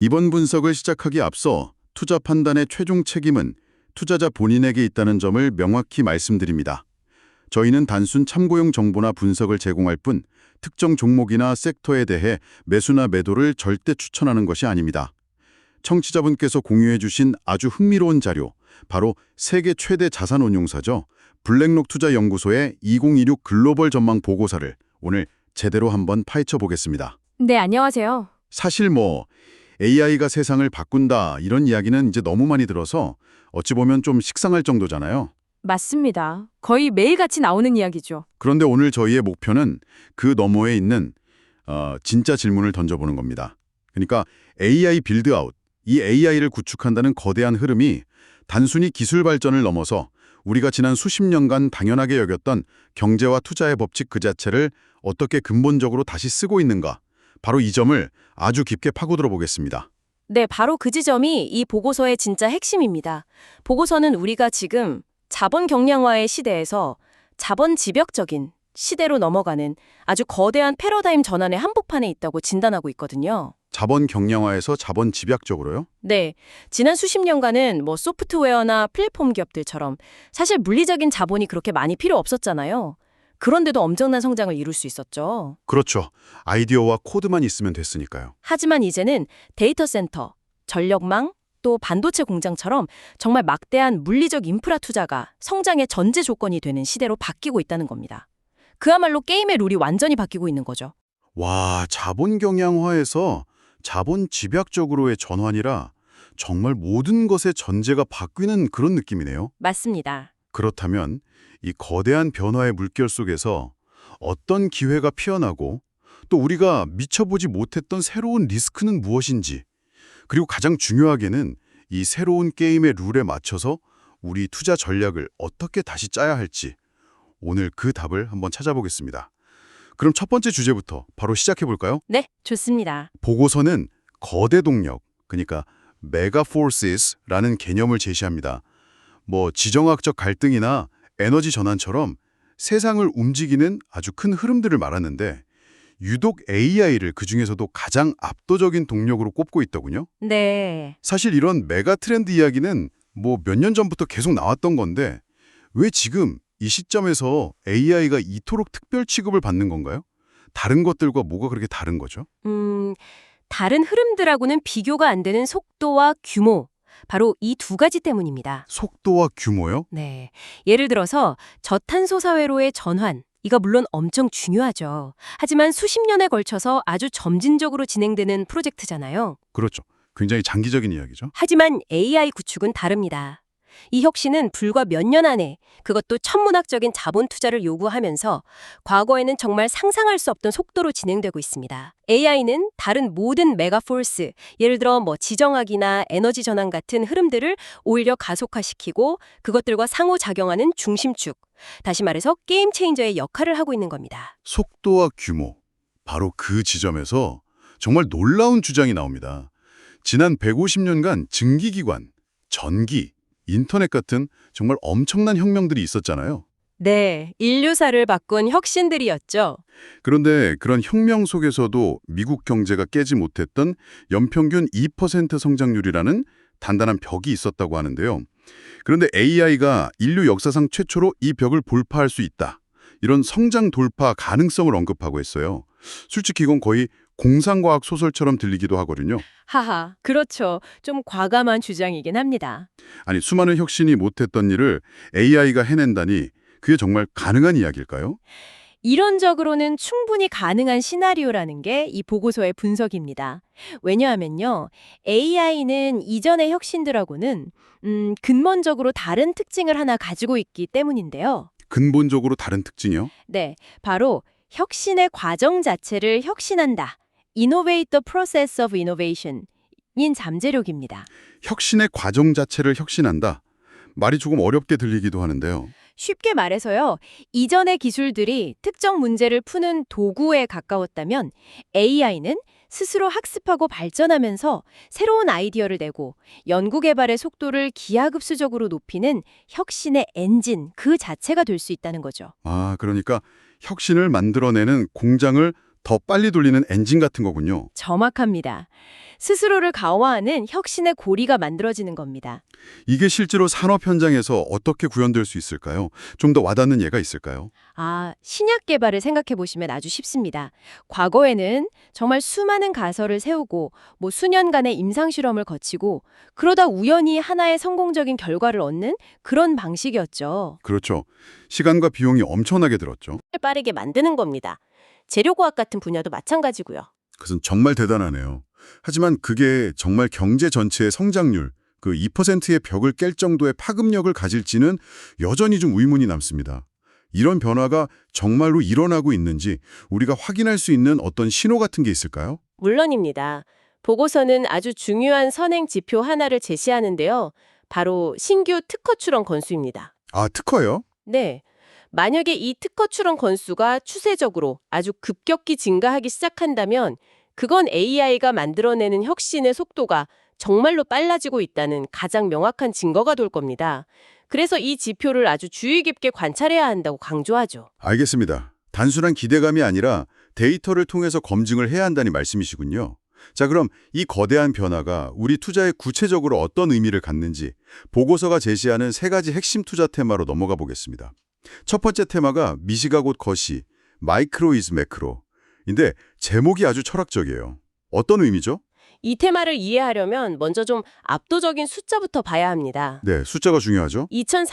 이번 분석을 시작하기 앞서 투자 판단의 최종 책임은 투자자 본인에게 있다는 점을 명확히 말씀드립니다. 저희는 단순 참고용 정보나 분석을 제공할 뿐 특정 종목이나 섹터에 대해 매수나 매도를 절대 추천하는 것이 아닙니다. 청취자분께서 공유해 주신 아주 흥미로운 자료, 바로 세계 최대 자산운용사죠. 블랙록 투자연구소의 2026 글로벌 전망 보고서를 오늘 제대로 한번 파헤쳐 보겠습니다. 네, 안녕하세요. 사실 AI가 세상을 바꾼다 이런 이야기는 이제 너무 많이 들어서 어찌 보면 좀 식상할 정도잖아요. 맞습니다. 거의 매일같이 나오는 이야기죠. 그런데 오늘 저희의 목표는 그 너머에 있는 진짜 질문을 던져보는 겁니다. 그러니까 AI 빌드아웃, 이 AI를 구축한다는 거대한 흐름이 단순히 기술 발전을 넘어서 우리가 지난 수십 년간 당연하게 여겼던 경제와 투자의 법칙 그 자체를 어떻게 근본적으로 다시 쓰고 있는가, 바로 이 점을 아주 깊게 파고들어 보겠습니다. 네, 바로 그 지점이 이 보고서의 진짜 핵심입니다. 보고서는 우리가 지금 자본 경량화의 시대에서 자본 집약적인 시대로 넘어가는 아주 거대한 패러다임 전환의 한복판에 있다고 진단하고 있거든요. 자본 경량화에서 자본 집약적으로요? 네, 지난 수십 년간은 소프트웨어나 플랫폼 기업들처럼 사실 물리적인 자본이 그렇게 많이 필요 없었잖아요. 그런데도 엄청난 성장을 이룰 수 있었죠. 그렇죠. 아이디어와 코드만 있으면 됐으니까요. 하지만 이제는 데이터 센터, 전력망, 또 반도체 공장처럼 정말 막대한 물리적 인프라 투자가 성장의 전제 조건이 되는 시대로 바뀌고 있다는 겁니다. 그야말로 게임의 룰이 완전히 바뀌고 있는 거죠. 와, 자본 경량화에서 자본 집약적으로의 전환이라 정말 모든 것의 전제가 바뀌는 그런 느낌이네요. 맞습니다. 그렇다면 이 거대한 변화의 물결 속에서 어떤 기회가 피어나고 또 우리가 미쳐보지 못했던 새로운 리스크는 무엇인지, 그리고 가장 중요하게는 이 새로운 게임의 룰에 맞춰서 우리 투자 전략을 어떻게 다시 짜야 할지, 오늘 그 답을 한번 찾아보겠습니다. 그럼 첫 번째 주제부터 바로 시작해 볼까요? 네, 좋습니다. 보고서는 거대 동력, 그러니까 메가포스라는 개념을 제시합니다. 지정학적 갈등이나 에너지 전환처럼 세상을 움직이는 아주 큰 흐름들을 말하는데 유독 AI를 그중에서도 가장 압도적인 동력으로 꼽고 있더군요. 네. 사실 이런 메가 트렌드 이야기는 몇 년 전부터 계속 나왔던 건데 왜 지금 이 시점에서 AI가 이토록 특별 취급을 받는 건가요? 다른 것들과 뭐가 그렇게 다른 거죠? 다른 흐름들하고는 비교가 안 되는 속도와 규모, 바로 이 두 가지 때문입니다. 속도와 규모요? 네. 예를 들어서 저탄소 사회로의 전환, 이거 물론 엄청 중요하죠. 하지만 수십 년에 걸쳐서 아주 점진적으로 진행되는 프로젝트잖아요. 그렇죠. 굉장히 장기적인 이야기죠. 하지만 AI 구축은 다릅니다. 이 혁신은 불과 몇 년 안에 그것도 천문학적인 자본 투자를 요구하면서 과거에는 정말 상상할 수 없던 속도로 진행되고 있습니다. AI는 다른 모든 메가포스, 예를 들어 지정학이나 에너지 전환 같은 흐름들을 오히려 가속화시키고 그것들과 상호작용하는 중심축, 다시 말해서 게임 체인저의 역할을 하고 있는 겁니다. 속도와 규모, 바로 그 지점에서 정말 놀라운 주장이 나옵니다. 지난 150년간 증기기관, 전기, 인터넷 같은 정말 엄청난 혁명들이 있었잖아요. 네, 인류사를 바꾼 혁신들이었죠. 그런데 그런 혁명 속에서도 미국 경제가 깨지 못했던 연평균 2% 성장률이라는 단단한 벽이 있었다고 하는데요. 그런데 AI가 인류 역사상 최초로 이 벽을 돌파할 수 있다, 이런 성장 돌파 가능성을 언급하고 있어요. 솔직히 이건 거의 공상과학 소설처럼 들리기도 하거든요. 하하, 그렇죠. 좀 과감한 주장이긴 합니다. 아니, 수많은 혁신이 못했던 일을 AI가 해낸다니 그게 정말 가능한 이야기일까요? 이론적으로는 충분히 가능한 시나리오라는 게 이 보고서의 분석입니다. 왜냐하면요, AI는 이전의 혁신들하고는 근본적으로 다른 특징을 하나 가지고 있기 때문인데요. 근본적으로 다른 특징이요? 네, 바로 혁신의 과정 자체를 혁신한다. Innovate the process of innovation 인 잠재력입니다. 혁신의 과정 자체를 혁신한다. 말이 조금 어렵게 들리기도 하는데요. 쉽게 말해서요, 이전의 기술들이 특정 문제를 푸는 도구에 가까웠다면 AI는 스스로 학습하고 발전하면서 새로운 아이디어를 내고 연구개발의 속도를 기하급수적으로 높이는 혁신의 엔진 그 자체가 될 수 있다는 거죠. 그러니까 혁신을 만들어내는 공장을 더 빨리 돌리는 엔진 같은 거군요. 정확합니다. 스스로를 강화하는 혁신의 고리가 만들어지는 겁니다. 이게 실제로 산업 현장에서 어떻게 구현될 수 있을까요? 좀 더 와닿는 예가 있을까요? 신약 개발을 생각해 보시면 아주 쉽습니다. 과거에는 정말 수많은 가설을 세우고 수년간의 임상 실험을 거치고 그러다 우연히 하나의 성공적인 결과를 얻는 그런 방식이었죠. 그렇죠. 시간과 비용이 엄청나게 들었죠. 빠르게 만드는 겁니다. 재료과학 같은 분야도 마찬가지고요. 그것은 정말 대단하네요. 하지만 그게 정말 경제 전체의 성장률, 그 2%의 벽을 깰 정도의 파급력을 가질지는 여전히 좀 의문이 남습니다. 이런 변화가 정말로 일어나고 있는지 우리가 확인할 수 있는 어떤 신호 같은 게 있을까요? 물론입니다. 보고서는 아주 중요한 선행 지표 하나를 제시하는데요. 바로 신규 특허 출원 건수입니다. 아, 특허요? 네. 만약에 이 특허 출원 건수가 추세적으로 아주 급격히 증가하기 시작한다면 그건 AI가 만들어내는 혁신의 속도가 정말로 빨라지고 있다는 가장 명확한 증거가 될 겁니다. 그래서 이 지표를 아주 주의 깊게 관찰해야 한다고 강조하죠. 알겠습니다. 단순한 기대감이 아니라 데이터를 통해서 검증을 해야 한다는 말씀이시군요. 자, 그럼 이 거대한 변화가 우리 투자에 구체적으로 어떤 의미를 갖는지 보고서가 제시하는 세 가지 핵심 투자 테마로 넘어가 보겠습니다. 첫 번째 테마가 미시가 곧 거시, 마이크로 이즈 매크로인데 제목이 아주 철학적이에요. 어떤 의미죠? 이 테마를 이해하려면 먼저 좀 압도적인 숫자부터 봐야 합니다. 네, 숫자가 중요하죠.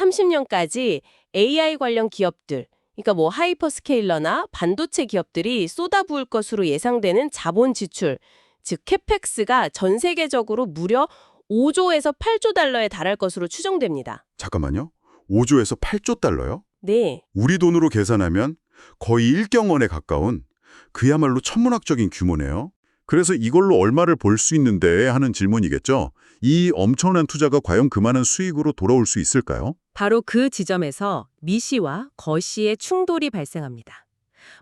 2030년까지 AI 관련 기업들, 그러니까 하이퍼스케일러나 반도체 기업들이 쏟아부을 것으로 예상되는 자본 지출, 즉 캐펙스가 전 세계적으로 무려 5조에서 8조 달러에 달할 것으로 추정됩니다. 잠깐만요. 5조에서 8조 달러요? 네, 우리 돈으로 계산하면 거의 1경원에 가까운 그야말로 천문학적인 규모네요. 그래서 이걸로 얼마를 벌 수 있는데 하는 질문이겠죠. 이 엄청난 투자가 과연 그만한 수익으로 돌아올 수 있을까요? 바로 그 지점에서 미시와 거시의 충돌이 발생합니다.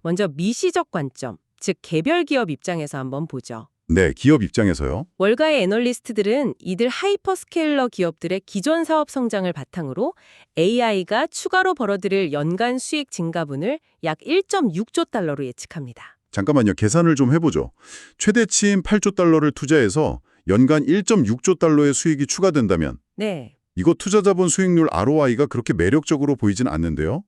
먼저 미시적 관점, 즉 개별 기업 입장에서 한번 보죠. 네, 기업 입장에서요. 월가의 애널리스트들은 이들 하이퍼스케일러 기업들의 기존 사업 성장을 바탕으로 AI가 추가로 벌어들일 연간 수익 증가분을 약 1.6조 달러로 예측합니다. 잠깐만요. 계산을 좀 해보죠. 최대치인 8조 달러를 투자해서 연간 1.6조 달러의 수익이 추가된다면 네, 이거 투자자본 수익률 ROI가 그렇게 매력적으로 보이진 않는데요.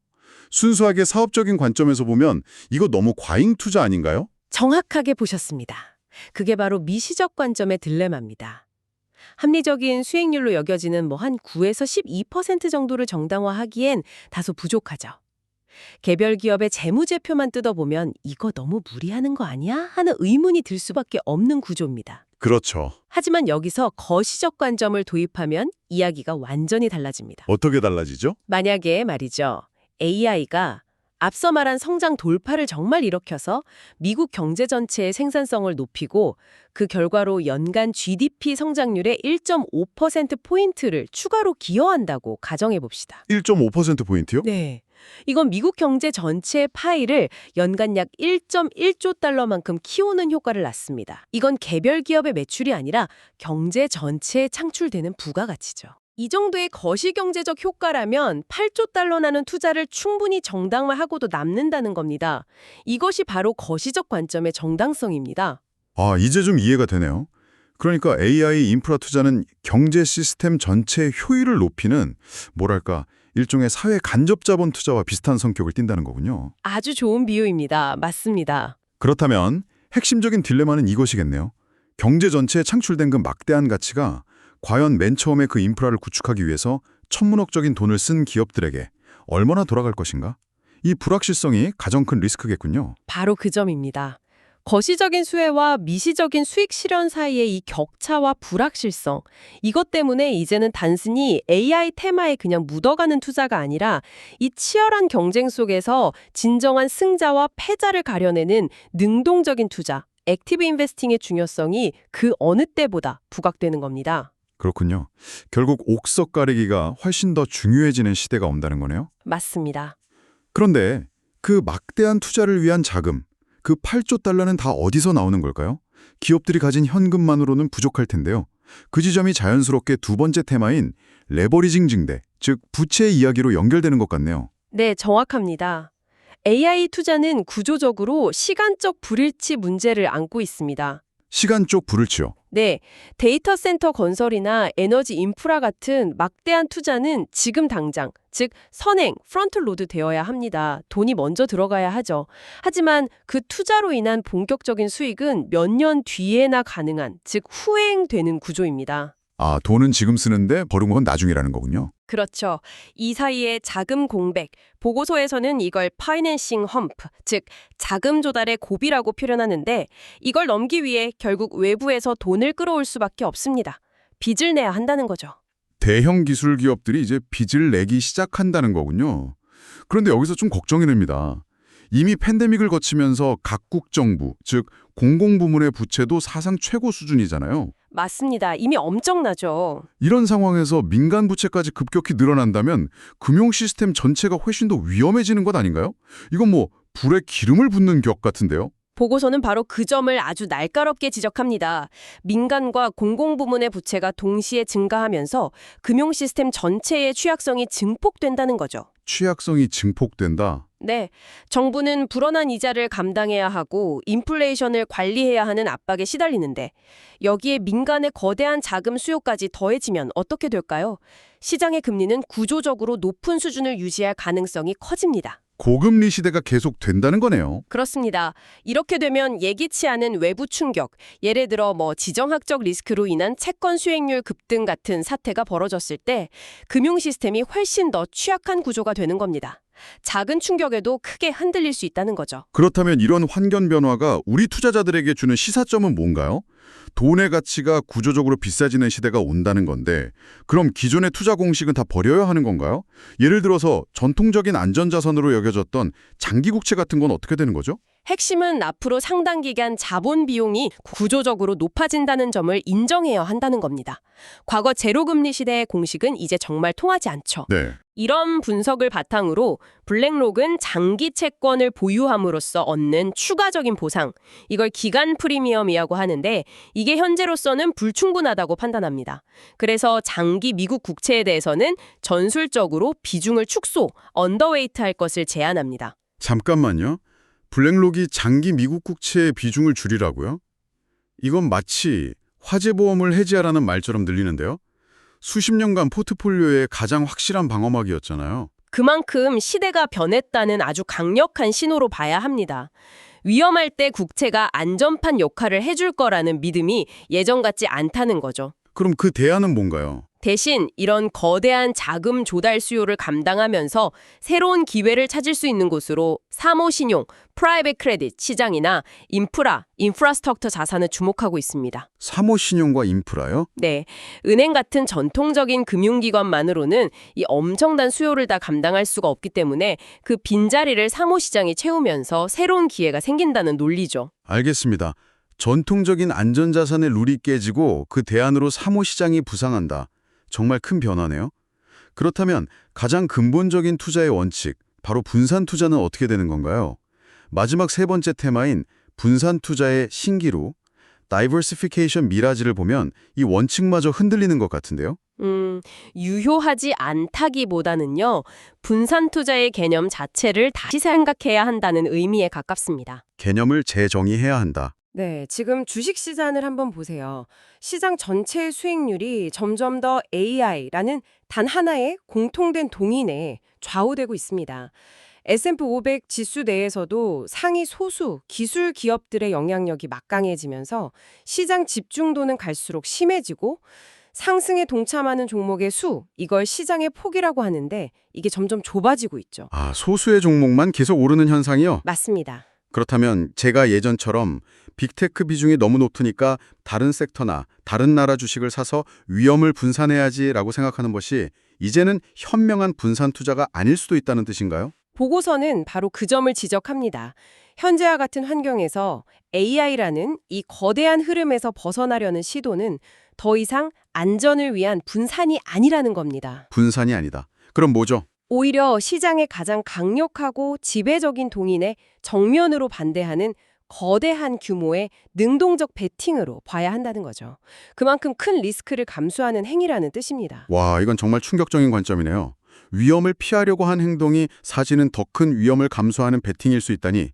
순수하게 사업적인 관점에서 보면 이거 너무 과잉 투자 아닌가요? 정확하게 보셨습니다. 그게 바로 미시적 관점의 딜레마입니다. 합리적인 수익률로 여겨지는 한 9에서 12% 정도를 정당화하기엔 다소 부족하죠. 개별 기업의 재무제표만 뜯어보면 이거 너무 무리하는 거 아니야? 하는 의문이 들 수밖에 없는 구조입니다. 그렇죠. 하지만 여기서 거시적 관점을 도입하면 이야기가 완전히 달라집니다. 어떻게 달라지죠? 만약에 말이죠. AI가 앞서 말한 성장 돌파를 정말 일으켜서 미국 경제 전체의 생산성을 높이고 그 결과로 연간 GDP 성장률의 1.5%포인트를 추가로 기여한다고 가정해 봅시다. 1.5%포인트요? 네. 이건 미국 경제 전체의 파이를 연간 약 1.1조 달러만큼 키우는 효과를 낳습니다. 이건 개별 기업의 매출이 아니라 경제 전체에 창출되는 부가가치죠. 이 정도의 거시경제적 효과라면 8조 달러라는 투자를 충분히 정당화하고도 남는다는 겁니다. 이것이 바로 거시적 관점의 정당성입니다. 아, 이제 좀 이해가 되네요. 그러니까 AI 인프라 투자는 경제 시스템 전체의 효율을 높이는 뭐랄까 일종의 사회 간접 자본 투자와 비슷한 성격을 띈다는 거군요. 아주 좋은 비유입니다. 맞습니다. 그렇다면 핵심적인 딜레마는 이것이겠네요. 경제 전체에 창출된 그 막대한 가치가 과연 맨 처음에 그 인프라를 구축하기 위해서 천문학적인 돈을 쓴 기업들에게 얼마나 돌아갈 것인가? 이 불확실성이 가장 큰 리스크겠군요. 바로 그 점입니다. 거시적인 수혜와 미시적인 수익 실현 사이의 이 격차와 불확실성, 이것 때문에 이제는 단순히 AI 테마에 그냥 묻어가는 투자가 아니라 이 치열한 경쟁 속에서 진정한 승자와 패자를 가려내는 능동적인 투자, 액티브 인베스팅의 중요성이 그 어느 때보다 부각되는 겁니다. 그렇군요. 결국 옥석 가리기가 훨씬 더 중요해지는 시대가 온다는 거네요. 맞습니다. 그런데 그 막대한 투자를 위한 자금, 그 8조 달러는 다 어디서 나오는 걸까요? 기업들이 가진 현금만으로는 부족할 텐데요. 그 지점이 자연스럽게 두 번째 테마인 레버리징 증대, 즉 부채 이야기로 연결되는 것 같네요. 네, 정확합니다. AI 투자는 구조적으로 시간적 불일치 문제를 안고 있습니다. 시간 쪽 불을치요. 네, 데이터 센터 건설이나 에너지 인프라 같은 막대한 투자는 지금 당장, 즉 선행, 프론트 로드 되어야 합니다. 돈이 먼저 들어가야 하죠. 하지만 그 투자로 인한 본격적인 수익은 몇 년 뒤에나 가능한, 즉 후행되는 구조입니다. 아, 돈은 지금 쓰는데 버는 건 나중이라는 거군요. 그렇죠. 이 사이에 자금 공백, 보고서에서는 이걸 파이낸싱 험프, 즉 자금 조달의 고비라고 표현하는데 이걸 넘기 위해 결국 외부에서 돈을 끌어올 수밖에 없습니다. 빚을 내야 한다는 거죠. 대형 기술 기업들이 이제 빚을 내기 시작한다는 거군요. 그런데 여기서 좀 걱정이 됩니다. 이미 팬데믹을 거치면서 각국 정부, 즉 공공부문의 부채도 사상 최고 수준이잖아요. 맞습니다. 이미 엄청나죠. 이런 상황에서 민간 부채까지 급격히 늘어난다면 금융 시스템 전체가 훨씬 더 위험해지는 것 아닌가요? 이건 뭐 불에 기름을 붓는 격 같은데요? 보고서는 바로 그 점을 아주 날카롭게 지적합니다. 민간과 공공부문의 부채가 동시에 증가하면서 금융 시스템 전체의 취약성이 증폭된다는 거죠. 취약성이 증폭된다. 네, 정부는 불어난 이자를 감당해야 하고 인플레이션을 관리해야 하는 압박에 시달리는데 여기에 민간의 거대한 자금 수요까지 더해지면 어떻게 될까요? 시장의 금리는 구조적으로 높은 수준을 유지할 가능성이 커집니다. 고금리 시대가 계속 된다는 거네요. 그렇습니다. 이렇게 되면 예기치 않은 외부 충격, 예를 들어 지정학적 리스크로 인한 채권 수익률 급등 같은 사태가 벌어졌을 때 금융 시스템이 훨씬 더 취약한 구조가 되는 겁니다. 작은 충격에도 크게 흔들릴 수 있다는 거죠. 그렇다면 이런 환경 변화가 우리 투자자들에게 주는 시사점은 뭔가요? 돈의 가치가 구조적으로 비싸지는 시대가 온다는 건데 그럼 기존의 투자 공식은 다 버려야 하는 건가요? 예를 들어서 전통적인 안전자산으로 여겨졌던 장기국채 같은 건 어떻게 되는 거죠? 핵심은 앞으로 상당 기간 자본 비용이 구조적으로 높아진다는 점을 인정해야 한다는 겁니다. 과거 제로금리 시대의 공식은 이제 정말 통하지 않죠. 네. 이런 분석을 바탕으로 블랙록은 장기 채권을 보유함으로써 얻는 추가적인 보상, 이걸 기간 프리미엄이라고 하는데 이게 현재로서는 불충분하다고 판단합니다. 그래서 장기 미국 국채에 대해서는 전술적으로 비중을 축소, 언더웨이트할 것을 제안합니다. 잠깐만요. 블랙록이 장기 미국 국채의 비중을 줄이라고요? 이건 마치 화재보험을 해지하라는 말처럼 들리는데요. 수십 년간 포트폴리오의 가장 확실한 방어막이었잖아요. 그만큼 시대가 변했다는 아주 강력한 신호로 봐야 합니다. 위험할 때 국채가 안전판 역할을 해줄 거라는 믿음이 예전 같지 않다는 거죠. 그럼 그 대안은 뭔가요? 대신 이런 거대한 자금 조달 수요를 감당하면서 새로운 기회를 찾을 수 있는 곳으로 사모신용, 프라이빗 크레딧 시장이나 인프라스트럭처 자산을 주목하고 있습니다. 사모신용과 인프라요? 네, 은행 같은 전통적인 금융기관만으로는 이 엄청난 수요를 다 감당할 수가 없기 때문에 그 빈자리를 사모시장이 채우면서 새로운 기회가 생긴다는 논리죠. 알겠습니다. 전통적인 안전자산의 룰이 깨지고 그 대안으로 사모시장이 부상한다. 정말 큰 변화네요. 그렇다면 가장 근본적인 투자의 원칙, 바로 분산 투자는 어떻게 되는 건가요? 마지막 세 번째 테마인 분산 투자의 신기루, 다이버시피케이션 미라지를 보면 이 원칙마저 흔들리는 것 같은데요. 유효하지 않다기보다는요, 분산 투자의 개념 자체를 다시 생각해야 한다는 의미에 가깝습니다. 개념을 재정의해야 한다. 네, 지금 주식 시장을 한번 보세요. 시장 전체의 수익률이 점점 더 AI라는 단 하나의 공통된 동인에 좌우되고 있습니다. S&P 500 지수 내에서도 상위 소수 기술 기업들의 영향력이 막강해지면서 시장 집중도는 갈수록 심해지고 상승에 동참하는 종목의 수, 이걸 시장의 폭이라고 하는데 이게 점점 좁아지고 있죠. 아, 소수의 종목만 계속 오르는 현상이요? 맞습니다. 그렇다면 제가 예전처럼 빅테크 비중이 너무 높으니까 다른 섹터나 다른 나라 주식을 사서 위험을 분산해야지라고 생각하는 것이 이제는 현명한 분산 투자가 아닐 수도 있다는 뜻인가요? 보고서는 바로 그 점을 지적합니다. 현재와 같은 환경에서 AI라는 이 거대한 흐름에서 벗어나려는 시도는 더 이상 안전을 위한 분산이 아니라는 겁니다. 분산이 아니다. 그럼 뭐죠? 오히려 시장의 가장 강력하고 지배적인 동인에 정면으로 반대하는 거대한 규모의 능동적 베팅으로 봐야 한다는 거죠. 그만큼 큰 리스크를 감수하는 행위라는 뜻입니다. 와, 이건 정말 충격적인 관점이네요. 위험을 피하려고 한 행동이 사실은 더 큰 위험을 감수하는 베팅일 수 있다니.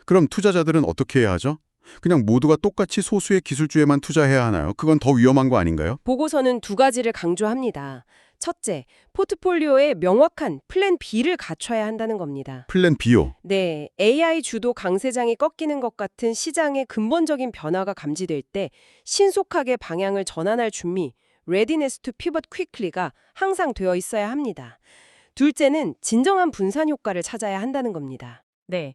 그럼 투자자들은 어떻게 해야 하죠? 그냥 모두가 똑같이 소수의 기술주에만 투자해야 하나요? 그건 더 위험한 거 아닌가요? 보고서는 두 가지를 강조합니다. 첫째, 포트폴리오에 명확한 플랜 B를 갖춰야 한다는 겁니다. 플랜 B요. 네, AI 주도 강세장이 꺾이는 것 같은 시장의 근본적인 변화가 감지될 때 신속하게 방향을 전환할 준비, readiness to pivot quickly가 항상 되어 있어야 합니다. 둘째는 진정한 분산 효과를 찾아야 한다는 겁니다. 네,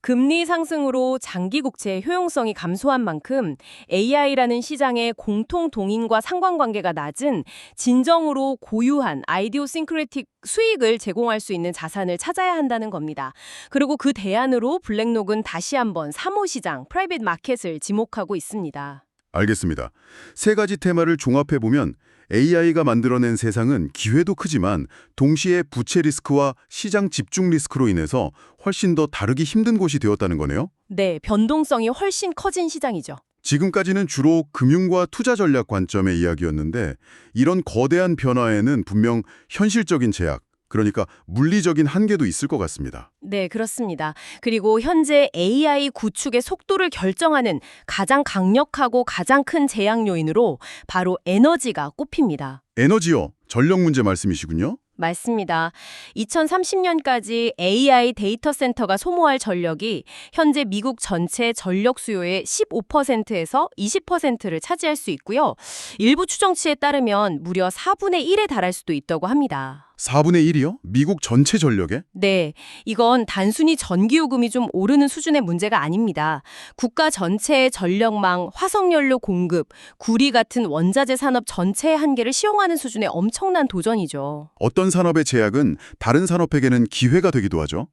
금리 상승으로 장기 국채의 효용성이 감소한 만큼 AI라는 시장의 공통 동인과 상관관계가 낮은 진정으로 고유한 아이디오싱크레틱 수익을 제공할 수 있는 자산을 찾아야 한다는 겁니다. 그리고 그 대안으로 블랙록은 다시 한번 사모시장, 프라이빗 마켓을 지목하고 있습니다. 알겠습니다. 세 가지 테마를 종합해보면 AI가 만들어낸 세상은 기회도 크지만 동시에 부채 리스크와 시장 집중 리스크로 인해서 훨씬 더 다루기 힘든 곳이 되었다는 거네요. 네, 변동성이 훨씬 커진 시장이죠. 지금까지는 주로 금융과 투자 전략 관점의 이야기였는데 이런 거대한 변화에는 분명 현실적인 제약, 그러니까 물리적인 한계도 있을 것 같습니다. 네, 그렇습니다. 그리고 현재 AI 구축의 속도를 결정하는 가장 강력하고 가장 큰 제약 요인으로 바로 에너지가 꼽힙니다. 에너지요. 전력 문제 말씀이시군요. 맞습니다. 2030년까지 AI 데이터 센터가 소모할 전력이 현재 미국 전체 전력 수요의 15%에서 20%를 차지할 수 있고요. 일부 추정치에 따르면 무려 4분의 1에 달할 수도 있다고 합니다. 4분의 1이요? 미국 전체 전력에? 네, 이건 단순히 전기요금이 좀 오르는 수준의 문제가 아닙니다. 국가 전체의 전력망, 화석연료 공급, 구리 같은 원자재 산업 전체의 한계를 시용하는 수준의 엄청난 도전이죠. 어떤 산업의 제약은 다른 산업에게는 기회가 되기도 하죠.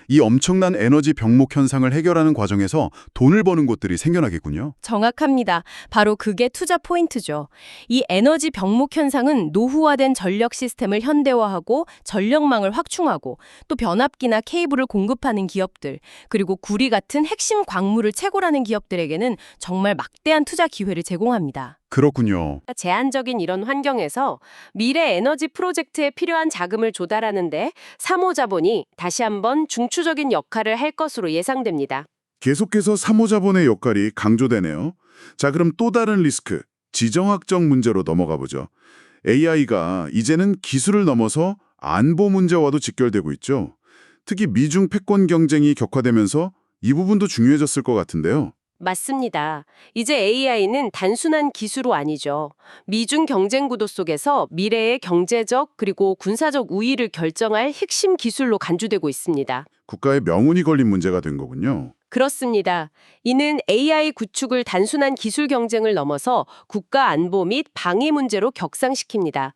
이 엄청난 에너지 병목 현상을 해결하는 과정에서 돈을 버는 곳들이 생겨나겠군요. 정확합니다. 바로 그게 투자 포인트죠. 이 에너지 병목 현상은 노후화된 전력 시스템을 현대화하고 전력망을 확충하고 또 변압기나 케이블을 공급하는 기업들, 그리고 구리 같은 핵심 광물을 채굴하는 기업들에게는 정말 막대한 투자 기회를 제공합니다. 그렇군요. 제한적인 이런 환경에서 미래 에너지 프로젝트에 필요한 자금을 조달하는데 사모자본이 다시 한번 중추적인 역할을 할 것으로 예상됩니다. 계속해서 사모자본의 역할이 강조되네요. 자, 그럼 또 다른 리스크, 지정학적 문제로 넘어가 보죠. AI가 이제는 기술을 넘어서 안보 문제와도 직결되고 있죠. 특히 미중 패권 경쟁이 격화되면서 이 부분도 중요해졌을 것 같은데요. 맞습니다. 이제 AI는 단순한 기술이 아니죠. 미중 경쟁 구도 속에서 미래의 경제적 그리고 군사적 우위를 결정할 핵심 기술로 간주되고 있습니다. 국가의 명운이 걸린 문제가 된 거군요. 그렇습니다. 이는 AI 구축을 단순한 기술 경쟁을 넘어서 국가 안보 및 방위 문제로 격상시킵니다.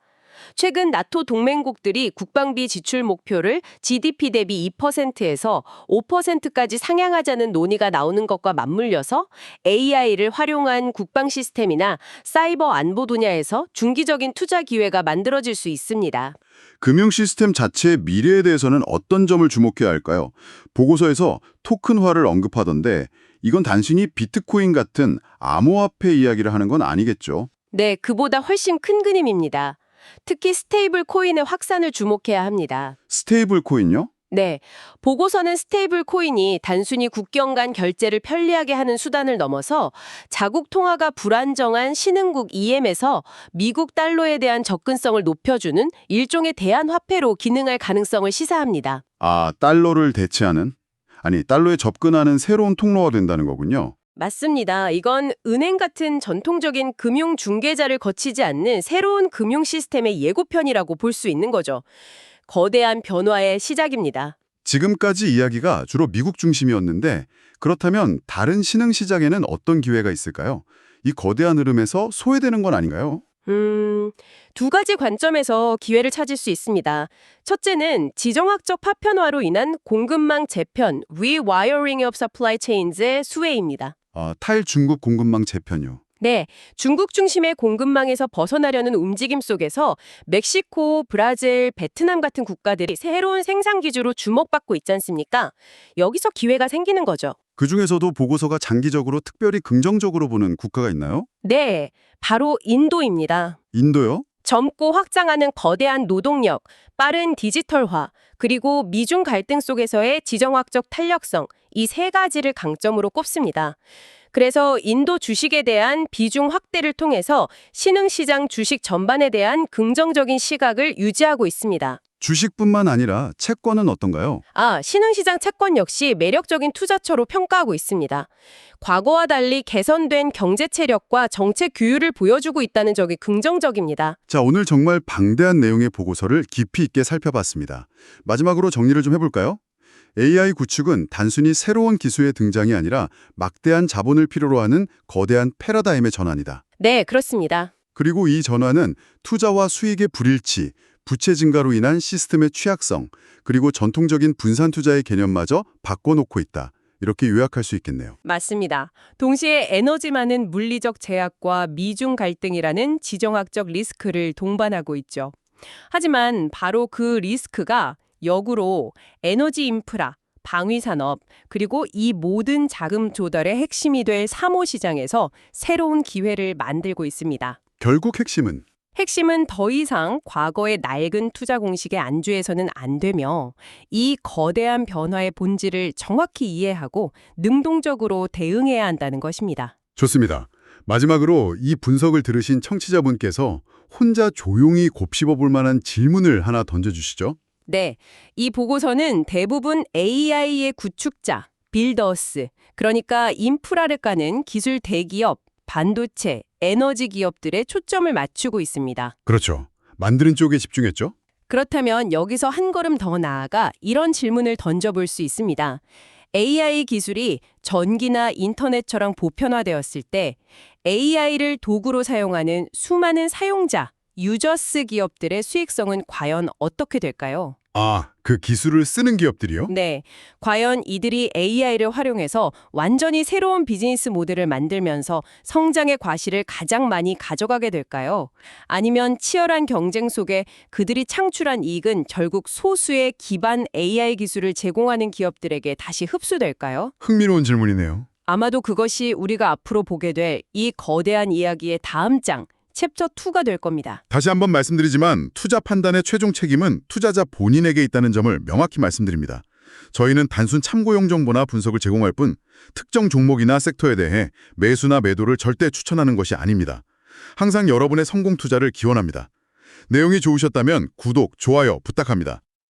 최근 나토 동맹국들이 국방비 지출 목표를 GDP 대비 2%에서 5%까지 상향하자는 논의가 나오는 것과 맞물려서 AI를 활용한 국방 시스템이나 사이버 안보 분야에서 중기적인 투자 기회가 만들어질 수 있습니다. 금융 시스템 자체의 미래에 대해서는 어떤 점을 주목해야 할까요? 보고서에서 토큰화를 언급하던데 이건 단순히 비트코인 같은 암호화폐 이야기를 하는 건 아니겠죠? 네, 그보다 훨씬 큰 그림입니다. 특히 스테이블 코인의 확산을 주목해야 합니다. 스테이블 코인요? 네, 보고서는 스테이블 코인이 단순히 국경 간 결제를 편리하게 하는 수단을 넘어서 자국 통화가 불안정한 신흥국 EM에서 미국 달러에 대한 접근성을 높여주는 일종의 대안 화폐로 기능할 가능성을 시사합니다. 아, 달러를 대체하는? 아니, 달러에 접근하는 새로운 통로가 된다는 거군요. 맞습니다. 이건 은행 같은 전통적인 금융 중개자를 거치지 않는 새로운 금융 시스템의 예고편이라고 볼 수 있는 거죠. 거대한 변화의 시작입니다. 지금까지 이야기가 주로 미국 중심이었는데 그렇다면 다른 신흥 시장에는 어떤 기회가 있을까요? 이 거대한 흐름에서 소외되는 건 아닌가요? 두 가지 관점에서 기회를 찾을 수 있습니다. 첫째는 지정학적 파편화로 인한 공급망 재편, rewiring of supply chains의 수혜입니다. 탈중국 공급망 재편요. 네, 중국 중심의 공급망에서 벗어나려는 움직임 속에서 멕시코, 브라질, 베트남 같은 국가들이 새로운 생산 기주로 주목받고 있지 않습니까? 여기서 기회가 생기는 거죠. 그중에서도 보고서가 장기적으로 특별히 긍정적으로 보는 국가가 있나요? 네, 바로 인도입니다. 인도요? 젊고 확장하는 거대한 노동력, 빠른 디지털화, 그리고 미중 갈등 속에서의 지정학적 탄력성, 이 세 가지를 강점으로 꼽습니다. 그래서 인도 주식에 대한 비중 확대를 통해서 신흥시장 주식 전반에 대한 긍정적인 시각을 유지하고 있습니다. 주식뿐만 아니라 채권은 어떤가요? 신흥시장 채권 역시 매력적인 투자처로 평가하고 있습니다. 과거와 달리 개선된 경제 체력과 정책 규율을 보여주고 있다는 점이 긍정적입니다. 자, 오늘 정말 방대한 내용의 보고서를 깊이 있게 살펴봤습니다. 마지막으로 정리를 좀 해볼까요? AI 구축은 단순히 새로운 기술의 등장이 아니라 막대한 자본을 필요로 하는 거대한 패러다임의 전환이다. 네, 그렇습니다. 그리고 이 전환은 투자와 수익의 불일치, 부채 증가로 인한 시스템의 취약성, 그리고 전통적인 분산 투자의 개념마저 바꿔놓고 있다. 이렇게 요약할 수 있겠네요. 맞습니다. 동시에 에너지만은 물리적 제약과 미중 갈등이라는 지정학적 리스크를 동반하고 있죠. 하지만 바로 그 리스크가 역으로 에너지 인프라, 방위산업, 그리고 이 모든 자금 조달의 핵심이 될 사모시장에서 새로운 기회를 만들고 있습니다. 결국 핵심은 더 이상 과거의 낡은 투자 공식에 안주해서는 안 되며 이 거대한 변화의 본질을 정확히 이해하고 능동적으로 대응해야 한다는 것입니다. 좋습니다. 마지막으로 이 분석을 들으신 청취자분께서 혼자 조용히 곱씹어 볼 만한 질문을 하나 던져주시죠. 네, 이 보고서는 대부분 AI의 구축자, 빌더스, 그러니까 인프라를 까는 기술 대기업, 반도체, 에너지 기업들의 초점을 맞추고 있습니다. 그렇죠. 만드는 쪽에 집중했죠. 그렇다면 여기서 한 걸음 더 나아가 이런 질문을 던져볼 수 있습니다. AI 기술이 전기나 인터넷처럼 보편화되었을 때 AI를 도구로 사용하는 수많은 사용자, 유저스 기업들의 수익성은 과연 어떻게 될까요? 그 기술을 쓰는 기업들이요? 네, 과연 이들이 AI를 활용해서 완전히 새로운 비즈니스 모델을 만들면서 성장의 과실을 가장 많이 가져가게 될까요? 아니면 치열한 경쟁 속에 그들이 창출한 이익은 결국 소수의 기반 AI 기술을 제공하는 기업들에게 다시 흡수될까요? 흥미로운 질문이네요. 아마도 그것이 우리가 앞으로 보게 될 이 거대한 이야기의 다음 장, 챕터 2가 될 겁니다. 다시 한번 말씀드리지만 투자 판단의 최종 책임은 투자자 본인에게 있다는 점을 명확히 말씀드립니다. 저희는 단순 참고용 정보나 분석을 제공할 뿐 특정 종목이나 섹터에 대해 매수나 매도를 절대 추천하는 것이 아닙니다. 항상 여러분의 성공 투자를 기원합니다. 내용이 좋으셨다면 구독, 좋아요 부탁합니다.